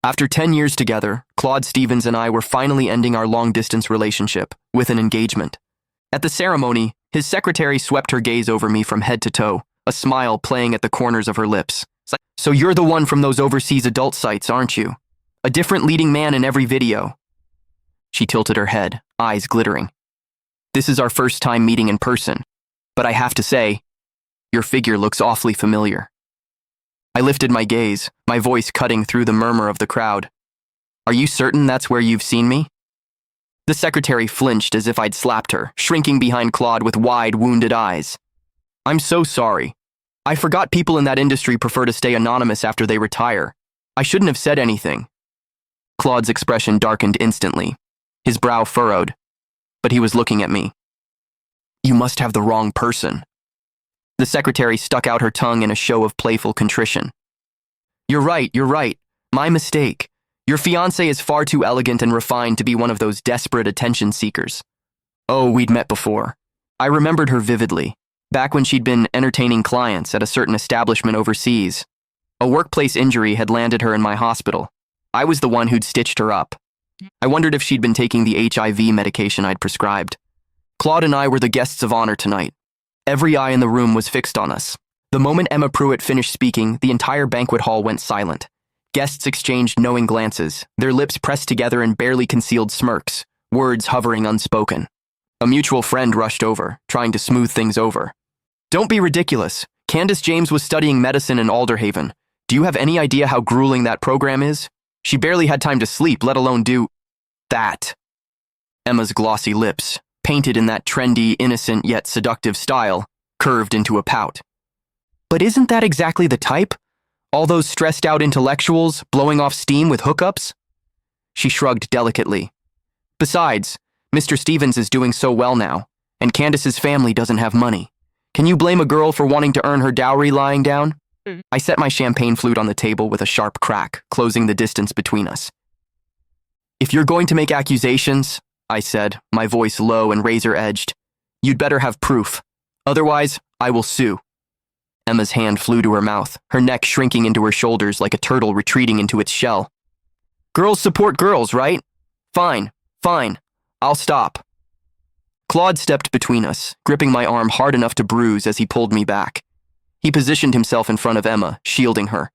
After 10 years together, Claude Stevens and I were finally ending our long-distance relationship with an engagement. At the ceremony, his secretary swept her gaze over me from head to toe, a smile playing at the corners of her lips. "So you're the one from those overseas adult sites, aren't you? A different leading man in every video." She tilted her head, eyes glittering. "This is our first time meeting in person, but I have to say, your figure looks awfully familiar." I lifted my gaze, my voice cutting through the murmur of the crowd. "Are you certain that's where you've seen me?" The secretary flinched as if I'd slapped her, shrinking behind Claude with wide, wounded eyes. "I'm so sorry. I forgot people in that industry prefer to stay anonymous after they retire. I shouldn't have said anything." Claude's expression darkened instantly, his brow furrowed, but he was looking at me. "You must have the wrong person." The secretary stuck out her tongue in a show of playful contrition. You're right. My mistake. Your fiancé is far too elegant and refined to be one of those desperate attention seekers." Oh, we'd met before. I remembered her vividly, back when she'd been entertaining clients at a certain establishment overseas. A workplace injury had landed her in my hospital. I was the one who'd stitched her up. I wondered if she'd been taking the HIV medication I'd prescribed. Claude and I were the guests of honor tonight. Every eye in the room was fixed on us. The moment Emma Pruitt finished speaking, the entire banquet hall went silent. Guests exchanged knowing glances, their lips pressed together in barely concealed smirks, words hovering unspoken. A mutual friend rushed over, trying to smooth things over. "Don't be ridiculous. Candace James was studying medicine in Alderhaven. Do you have any idea how grueling that program is? She barely had time to sleep, let alone do that." Emma's glossy lips, painted in that trendy, innocent yet seductive style, curved into a pout. "But isn't that exactly the type? All those stressed-out intellectuals blowing off steam with hookups?" She shrugged delicately. "Besides, Mr. Stevens is doing so well now, and Candace's family doesn't have money. Can you blame a girl for wanting to earn her dowry lying down?" I set my champagne flute on the table with a sharp crack, closing the distance between us. "If you're going to make accusations," I said, my voice low and razor-edged, "you'd better have proof. Otherwise, I will sue." Emma's hand flew to her mouth, her neck shrinking into her shoulders like a turtle retreating into its shell. "Girls support girls, right? Fine. I'll stop." Claude stepped between us, gripping my arm hard enough to bruise as he pulled me back. He positioned himself in front of Emma, shielding her.